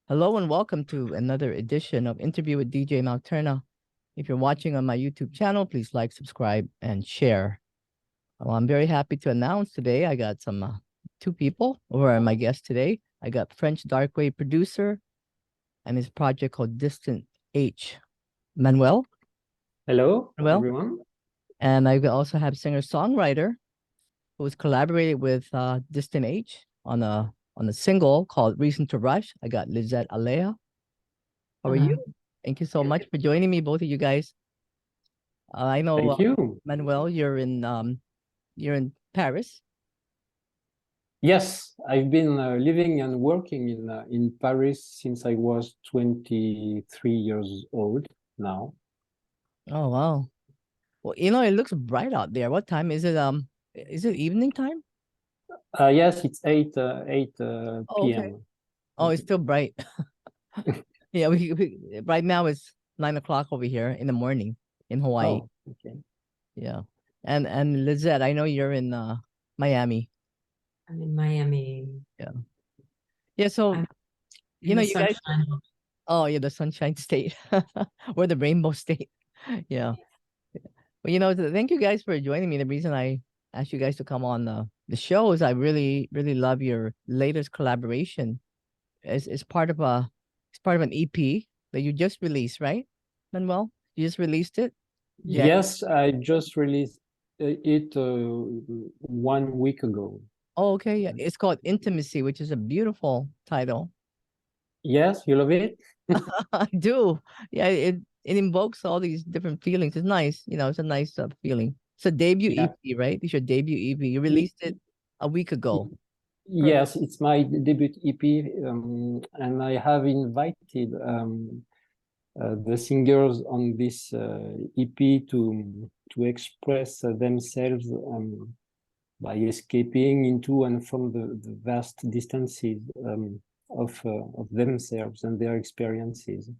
Hello and welcome to another edition of Interview with DJ Nocturna. If you're watching on my YouTube channel, please like, subscribe, and share. Well, I'm very happy to announce today I got some two people who are my guests today. I got French dark wave producer and his project called DistanceH, ManuH. Hello, Well, everyone. and I also have singer-songwriter who has collaborated with DistanceH on a single called Reason to Rush. I got Liset Alea. How are you? Thank you so much for joining me, both of you guys. I know, Thank you. Manuel, you're in Paris. Yes, I've been living and working in Paris since I was 23 years old now. Oh wow. Well, it looks bright out there. What time is it? Is it evening time? Yes, it's 8 Oh, okay. p.m. Oh, it's still bright. Yeah, we right now it's 9 o'clock over here in the morning in Hawaii. Oh, okay. Yeah. And Lizette, I know you're in Miami. I'm in Miami. Yeah. Yeah, so I'm in the you guys, sunshine. oh yeah, the Sunshine State. We're the Rainbow State. Yeah. Well, thank you guys for joining me. The reason I asked you guys to come on the show is I really, really love your latest collaboration. It's part of an EP that you just released, right, Manuel? You just released it? Yes, I just released it 1 week ago. Oh, okay. Yeah. It's called Intimacy, which is a beautiful title. Yes, you love it? I do. Yeah, it invokes all these different feelings. It's nice. It's a nice feeling. It's a debut Yeah. EP, right? It's your debut EP. You released it a week ago. Yes, it's my debut EP, and I have invited the singers on this EP to express themselves by escaping into and from the vast distances of themselves and their experiences.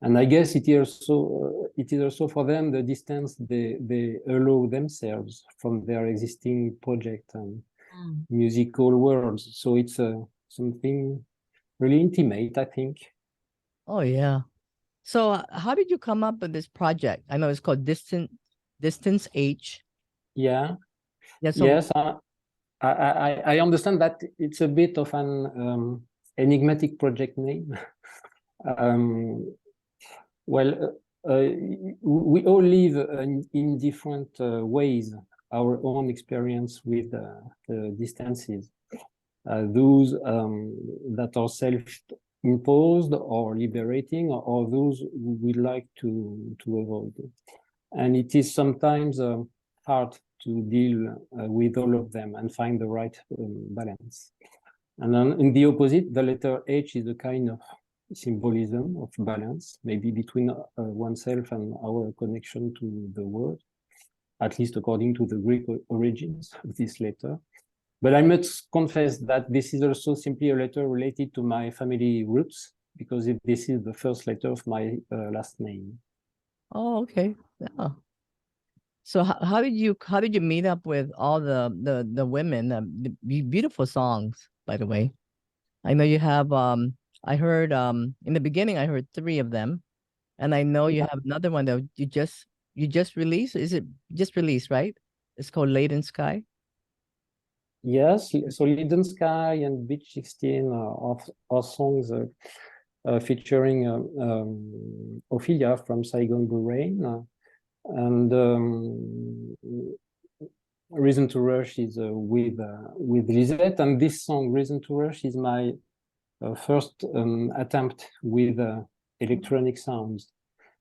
And I guess it is also for them the distance they allow themselves from their existing project and musical worlds. So it's something really intimate, I think. Oh yeah. So how did you come up with this project? I know it's called DistanceH. Yeah. Yeah. So Yes, I understand that it's a bit of an enigmatic project name. Well, we all live in different ways our own experience with the distances. Those that are self-imposed or liberating, or those we like to avoid. And it is sometimes hard to deal with all of them and find the right balance. And then in the opposite, the letter H is a kind of symbolism of balance, maybe between oneself and our connection to the world, at least according to the Greek origins of this letter. But I must confess that this is also simply a letter related to my family roots, because this is the first letter of my last name. oh, okay. Yeah. So how did you meet up with all the women? Beautiful songs, by the way. I know you have I heard in the beginning I heard three of them, and I know you have another one that you just released. Is it just released, right? It's called Late in Sky. Yes, so Linden Sky and Beach 16 are songs featuring Ophelia from Saigon, and Reason to Rush is with Lisette, and this song Reason to Rush is my first attempt with electronic sounds,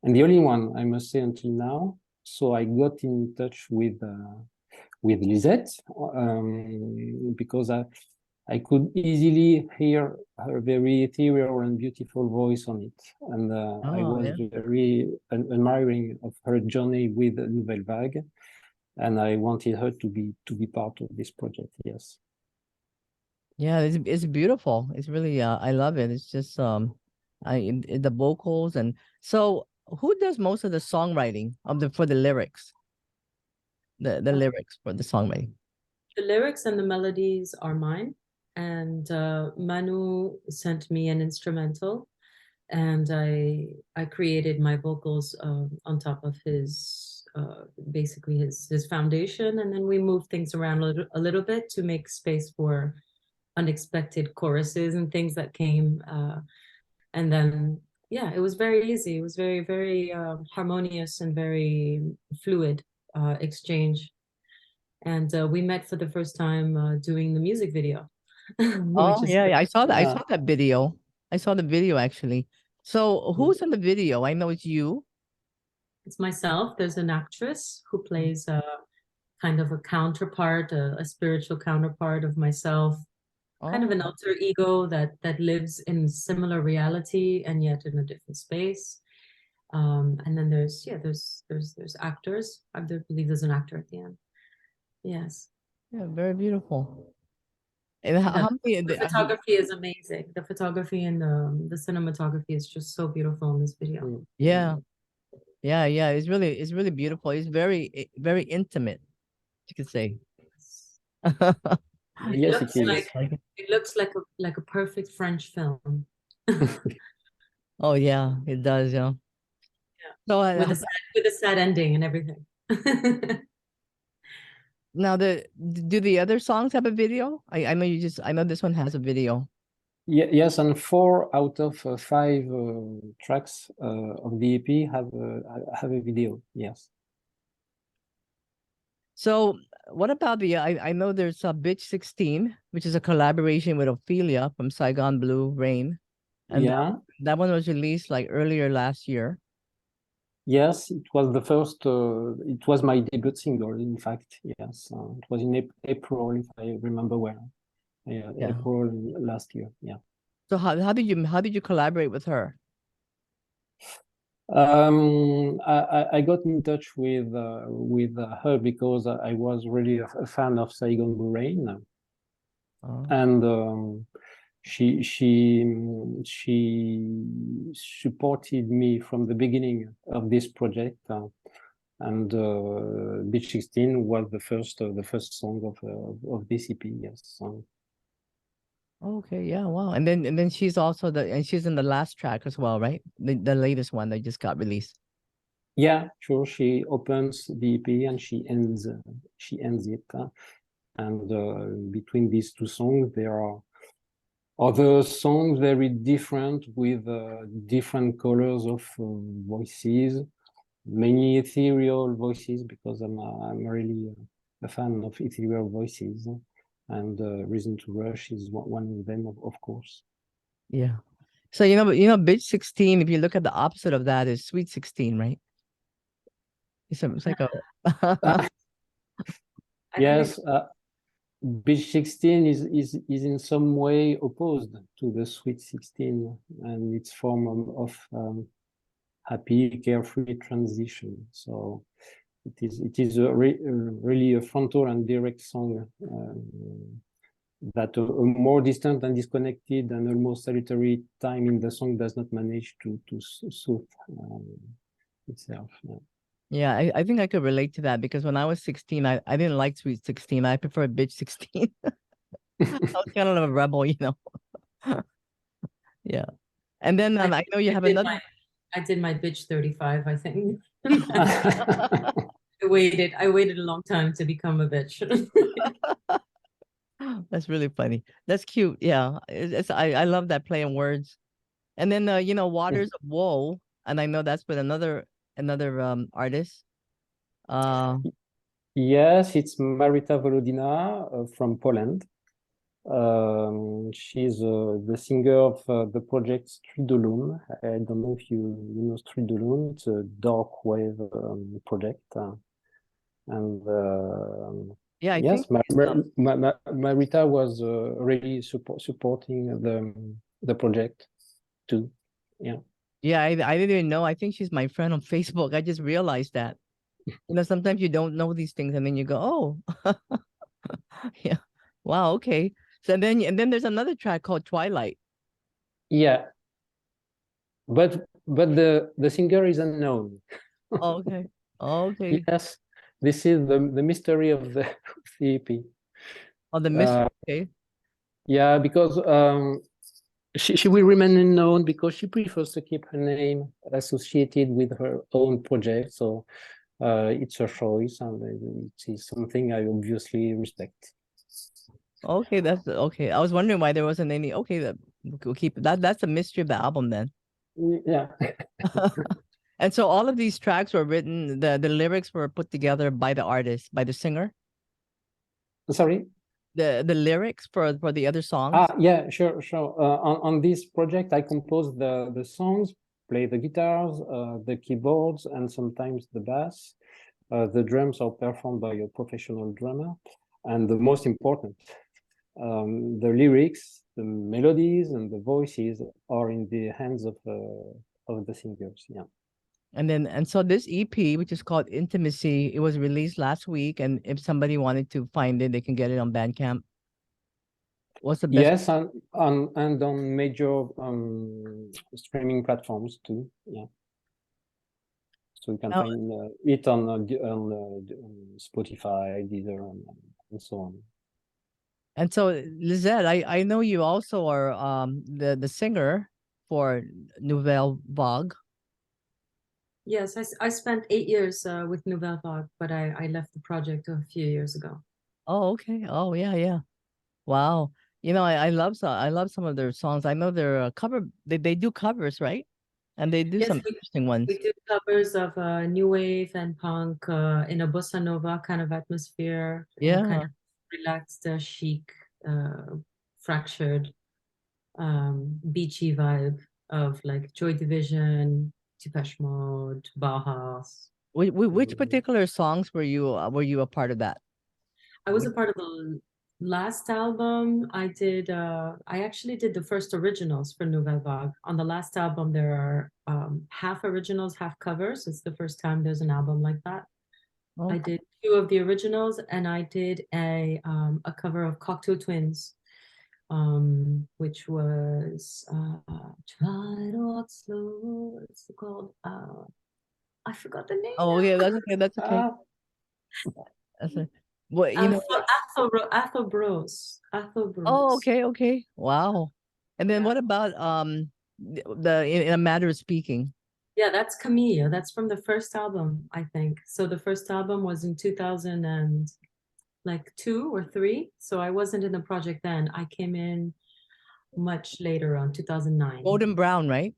and the only one, I must say, until now. So I got in touch with Lisette because I could easily hear her very ethereal and beautiful voice on it, and I was very admiring of her journey with Nouvelle Vague, and I wanted her to be part of this project. Yes. Yeah, it's beautiful. It's really I love it. It's just the vocals. And so who does most of the songwriting for the lyrics? The lyrics for the songwriting. The lyrics and the melodies are mine. and Manu sent me an instrumental, and I created my vocals on top of his basically his foundation, and then we moved things around a little bit to make space for unexpected choruses and things that came, and then yeah, it was very easy. It was very harmonious and very fluid exchange. And we met for the first time doing the music video, Oh which is yeah, yeah, I saw that. I saw Uh, that video. I saw the video actually. So who's in the video? I know it's you. it's myself. There's an actress who plays a kind of a counterpart, a spiritual counterpart of myself, kind of an Oh, alter ego that lives in similar reality and yet in a different space. And then there's actors. I do believe there's an actor at the end. Yes. yeah, very beautiful. And And how many? the photography is amazing. The photography and the cinematography is just so beautiful in this video. Yeah, yeah. It's really beautiful. It's very intimate. You could say. It yes, it looks is. like it looks like a perfect French film. Oh yeah, it does. Yeah. Yeah. So With a sad ending and everything. now do the other songs have a video? I know I know this one has a video. Yes, and 4 out of 5 tracks of the EP have a video. Yes. So what about I know there's a Bitch 16, which is a collaboration with Ophelia from Saigon Blue Rain. And Yeah. that one was released like earlier last year. Yes, it was the first. It was my debut single, in fact. Yes, it was in April, if I remember well. Yeah, Yeah. April last year. Yeah. So how did you collaborate with her? I got in touch with her because I was really a fan of Saigon Blue Rain, Oh, and she supported me from the beginning of this project, and Beach 16 was the first song of this EP. Yes. okay, yeah, wow. And then she's also she's in the last track as well, right? The latest one that just got released. Yeah, sure. She opens the EP and she ends it, and between these two songs there are other songs very different with different colors of voices, many ethereal voices, because I'm really a fan of ethereal voices, and Reason to Rush is one of them, of course. Yeah. So Bitch 16, if you look at the opposite of that is Sweet 16, right? It's like a Yes, Beach 16 is in some way opposed to the Sweet 16 and its form of happy, carefree transition. So it is really a frontal and direct song that a more distant and disconnected and almost solitary time in the song does not manage to soothe itself. Yeah. Yeah, I think I could relate to that because when I was 16, I didn't like Sweet 16. I preferred Bitch 16. I was kind of a rebel, you know. Yeah. And then I know you have another. I did my bitch 35, I think. I waited a long time to become a bitch. That's really funny. That's cute. Yeah. I love that play on words. And then Waters of Woe, and I know that's with another artist. Yes, it's Marita Volodina from Poland. She's the singer of the project Stridulum. I don't know if you know Stridulum. It's a dark wave project. And Yeah, I yes, think Marita was really supporting the project too. Yeah. yeah, I didn't even know. I think she's my friend on Facebook. I just realized that. Sometimes you don't know these things and then you go, "Oh." Yeah. Wow, okay. So and then there's another track called Twilight. Yeah, but the singer is unknown. Oh, okay. Oh, okay. Yes, this is the mystery of the EP. Oh, the mystery. Okay. Yeah, because she will remain unknown because she prefers to keep her name associated with her own project. So it's her choice, and it is something I obviously respect. Okay, that's okay. I was wondering why there wasn't any. Okay, we'll keep that. That's a mystery of the album then. Yeah. And so all of these tracks were written. The lyrics were put together by the artist, by the singer. Sorry. The lyrics for the other songs. Yeah, sure. On this project, I compose the songs, play the guitars, the keyboards, and sometimes the bass. The drums are performed by a professional drummer, and the most important, the lyrics, the melodies, and the voices are in the hands of the singers. Yeah. And so this EP, which is called Intimacy, it was released last week. And if somebody wanted to find it, they can get it on Bandcamp. What's the best? Yes, and on major streaming platforms too. Yeah. So you can find it on Spotify, Deezer, and so on. And so, Liset, I know you also are the singer for Nouvelle Vague. Yes, I spent 8 years with Nouvelle Vague, but I left the project a few years ago. Oh, okay. Oh, yeah, yeah. Wow. You know, I love some of their songs. I know they're cover. They do covers, right? And they do Yes, some interesting ones. we do covers of new wave and punk in a bossa nova kind of atmosphere. Yeah. Kind of relaxed, chic, fractured, beachy vibe of like Joy Division, Depeche Mode, Bauhaus. Which particular songs were you a part of that? I was a part of the last album. I actually did the first originals for Nouvelle Vague. On the last album, there are half originals, half covers. It's the first time there's an album like that. Okay. I did 2 of the originals, and I did a cover of Cocteau Twins, which was Try to Walk Slow. What's it called? I forgot the name. Oh, yeah, that's okay. That's okay. That's a, well, you know. Afro-Bros. Oh, okay, okay. Wow. And then what about in a matter of speaking? Yeah, that's Camille. That's from the first album, I think. So the first album was in 2002 or 3. So I wasn't in the project then. I came in much later on, 2009. Golden Brown, right?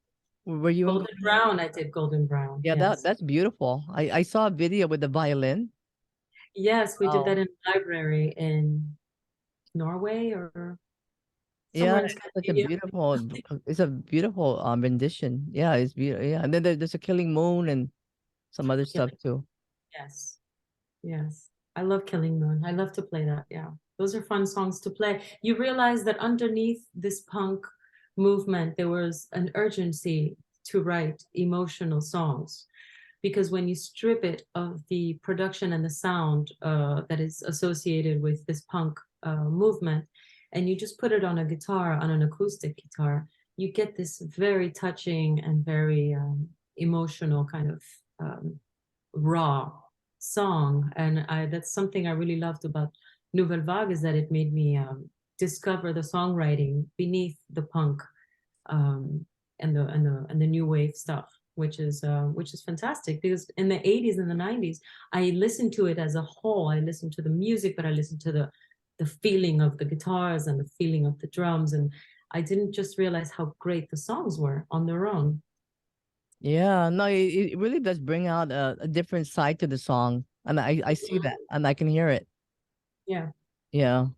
Were you Golden Brown? I did Golden Brown. Yeah, yes. that's beautiful. I saw a video with the violin. Yes, we did that in a library in Norway or Yeah, somewhere in it's such a Scandinavia. beautiful. It's a beautiful rendition. Yeah, it's beautiful. Yeah, and then there's a Killing Moon and some other stuff too. Yes, yes. I love Killing Moon. I love to play that. Yeah, those are fun songs to play. You realize that underneath this punk movement, there was an urgency to write emotional songs, because when you strip it of the production and the sound that is associated with this punk movement, and you just put it on a guitar, on an acoustic guitar, you get this very touching and very emotional kind of raw song. And that's something I really loved about Nouvelle Vague, is that it made me discover the songwriting beneath the punk and the new wave stuff, which is fantastic, because in the 80s and the 90s, I listened to it as a whole. I listened to the music, but I listened to the feeling of the guitars and the feeling of the drums, and I didn't just realize how great the songs were on their own. Yeah, no, it really does bring out a different side to the song, and I see that, and I can hear it. Yeah. Yeah,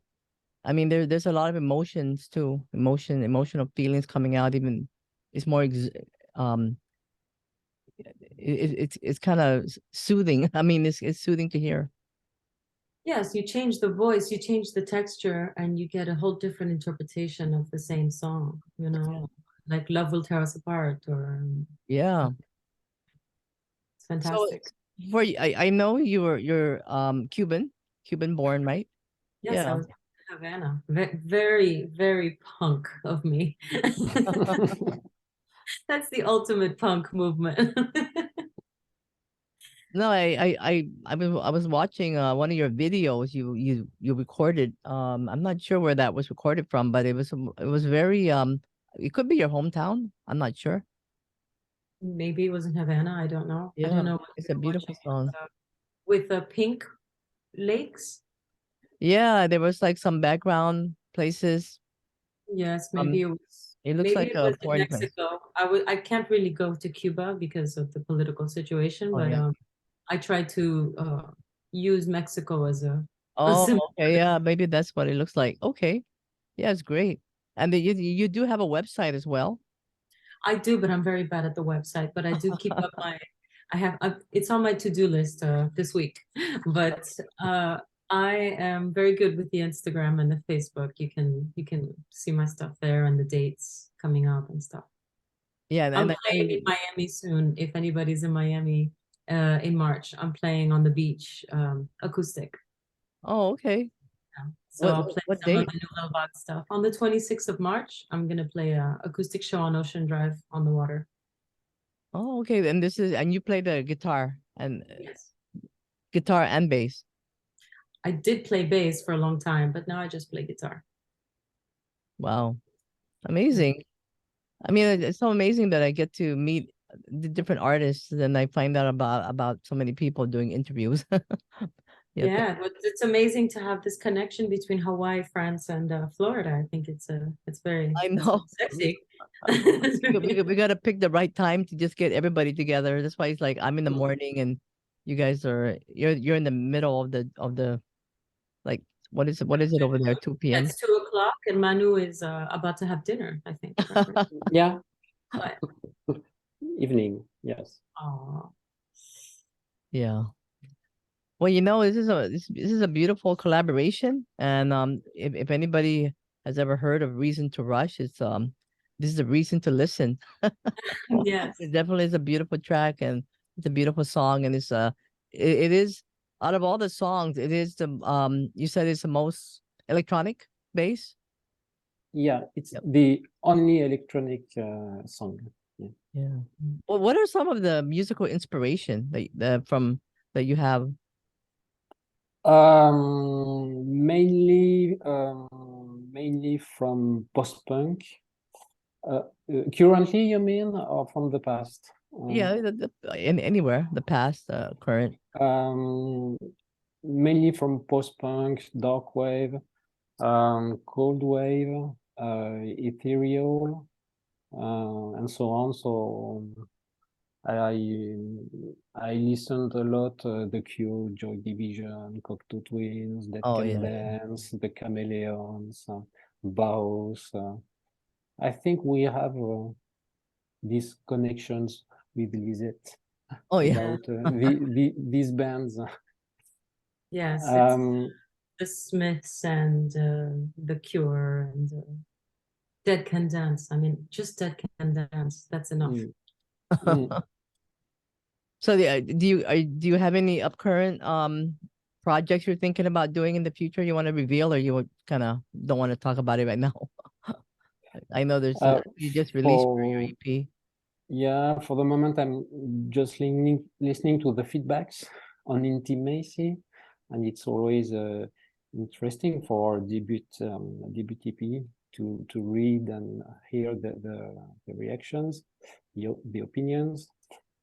I mean there's a lot of emotions too, emotional feelings coming out. Even it's more it's kind of soothing. I mean, it's soothing to hear. Yes, you change the voice, you change the texture, and you get a whole different interpretation of the same song, you know, like Love Will Tear Us Apart, or Yeah. it's fantastic. So for you, I know you're Cuban born, right? Yes, Yeah. I was in Havana. Very, very punk of me. That's the ultimate punk movement. No, I was watching one of your videos you recorded. I'm not sure where that was recorded from, but it was very it could be your hometown. I'm not sure. Maybe it was in Havana. I don't know. I don't Yeah, know what it's a you're beautiful watching. song. With the pink lakes. Yeah, there was like some background places. Yes, Um, it looks maybe like it a was in foreign place. Mexico. I can't really go to Cuba because of the political situation, Oh but yeah. I try to use Mexico as a Oh, symbol. okay, yeah, maybe that's what it looks like. Okay. Yeah, it's great. And you do have a website as well. I do, but I'm very bad at the website. But I do keep up my. It's on my to-do list this week, but I am very good with the Instagram and the Facebook. You can see my stuff there and the dates coming up and stuff. Yeah, I'm and I know playing in Miami soon. If anybody's in Miami, in March, I'm playing on the beach, acoustic. oh, okay. Yeah. So What I'll what play what some of date? the Nouvelle Vague stuff. On the 26th of March, I'm gonna play a acoustic show on Ocean Drive on the water. Oh, okay. And you play the Yes. guitar and bass. I did play bass for a long time, but now I just play guitar. Wow. Yeah. Amazing. I mean, it's so amazing that I get to meet the different artists and I find out about so many people doing interviews. Yeah, Yeah, but it's amazing to have this connection between Hawaii, France, and Florida. I think it's very I that's know. very sexy. We got to pick the right time to just get everybody together. That's why it's like I'm in the morning and you guys you're in the middle of the like what is it over there 2 p.m. It's 2 o'clock, and ManuH is about to have dinner, I think, right? Yeah, But evening. Yes. oh, Yeah. Well, this is a beautiful collaboration, and if anybody has ever heard of Reason to Rush, this is a reason to listen. yes, It definitely is a beautiful track, and it's a beautiful song, and it is out of all the songs, it is the you said it's the most electronic bass. Yeah, it's Yep. the only electronic song. Yeah. Yeah. Well, what are some of the musical inspiration that you have? Mainly from post-punk. Currently, you mean, or from the past? Yeah, in anywhere, the past, current. Um, Mainly from post-punk, dark wave, cold wave, ethereal, and so on. So I I listened a lot The Cure, Joy Division, Cocteau Twins, Dead Oh Can yeah, yeah. Dance, The Chameleons, Baus. I think we have these connections with Lisette Oh yeah. yeah, about these bands. yes. It's Um, the Smiths and the Cure and Dead Can Dance. I mean, just Dead Can Dance. That's enough. mm, mm. So do you have any upcurrent projects you're thinking about doing in the future you want to reveal, or you kind of don't want to talk about it right now? I know Uh, you just released your for EP. Yeah, for the moment, I'm just listening to the feedbacks on intimacy, and it's always interesting for debut EP to read and hear the reactions, the opinions.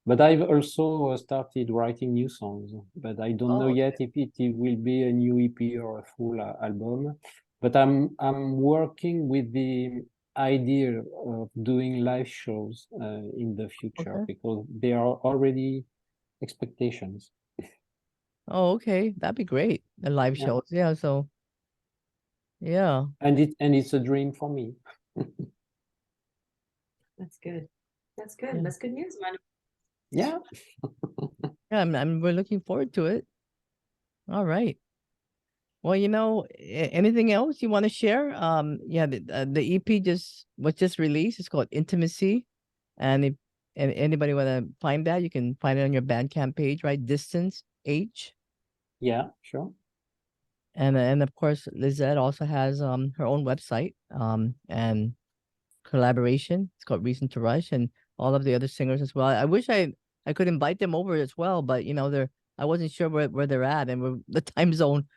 But I've also started writing new songs, but I don't know Oh, yet if it will be a new EP or a full album. But I'm working with the idea of doing live shows in the future okay. because there are already expectations. Oh, okay. That'd be great. The live Yeah, shows. Yeah, so yeah. and it's a dream for me. That's good. That's good. Yeah. That's good news, man. Yeah. Yeah, we're looking forward to it. All right. Well, anything else you want to share? Yeah, the EP was just released. It's called Intimacy, and if and anybody want to find that, you can find it on your Bandcamp page, right? DistanceH, Yeah, sure. and of course, Lizette also has her own website and collaboration. It's called Reason to Rush, and all of the other singers as well. I wish I I could invite them over as well, but you know, I wasn't sure where they're at and the time zone.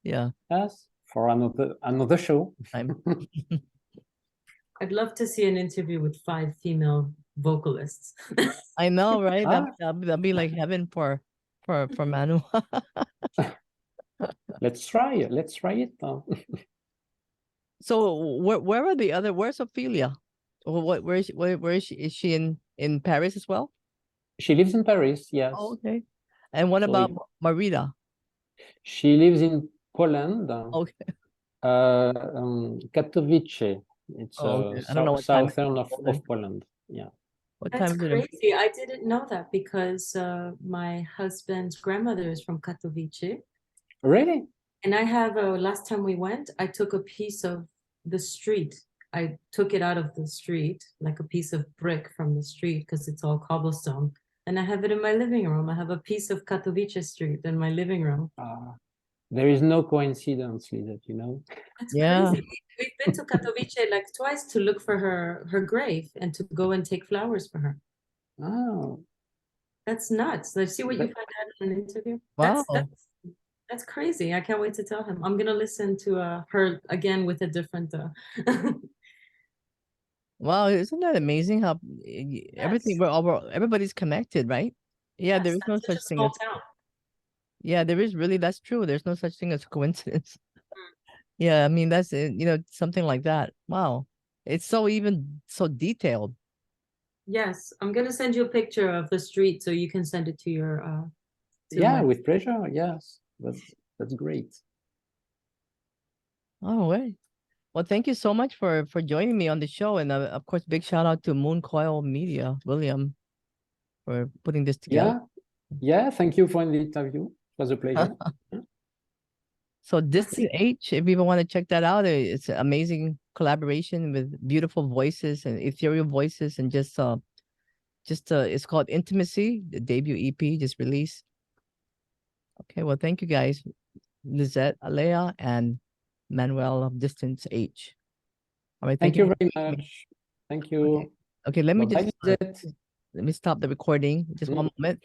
Yeah. Yes, for another show. Time. I'd love to see an interview with 5 female vocalists. I know, right? Ah. That'd be like heaven for ManuH. Let's try it. So where are the other? Where's Ophelia? Or where is she? Is she in Paris as well? She lives in Paris, yes. Oh, okay. And what So about Marita? She lives in Poland, Okay. Katowice. It's Oh, okay. I don't know what time southern of Poland. Yeah. What That's time is it? in- crazy. I didn't know that because my husband's grandmother is from Katowice. Really? And I have, last time we went, I took a piece of the street. I took it out of the street, like a piece of brick from the street, because it's all cobblestone. And I have it in my living room. I have a piece of Katowice street in my living room. There is no coincidence, Liset, you know? That's Yeah. crazy. We've been to Katowice like twice to look for her grave and to go and take flowers for her. Oh, That's nuts. Let's see what you find out in an interview. Wow. That's crazy. I can't wait to tell him. I'm gonna listen to her again with a different Wow, isn't that amazing how everything everybody's connected, right? Yeah, there Yes, is no that's such such a thing small as town. yeah, there is really that's true. There's no such thing as coincidence. Yeah, I mean that's you know, something like that. Wow. It's so detailed. Yes, I'm gonna send you a picture of the street so you can send it to your yeah, with pleasure. Yes, that's great. Oh, wait. Well, thank you so much for joining me on the show, and of course, big shout out to Moon Coil Media, William, for putting this together. Yeah. Thank you for the interview. It was a pleasure. So DistanceH, if you want to check that out, it's an amazing collaboration with beautiful voices and ethereal voices, and just it's called Intimacy, the debut EP just released. Okay, well, thank you guys, Liset Alea and Manuel of DistanceH. All right, Thank you very much. Thank you. Okay, let me Bye-bye, just Liset. let me stop the recording just one moment.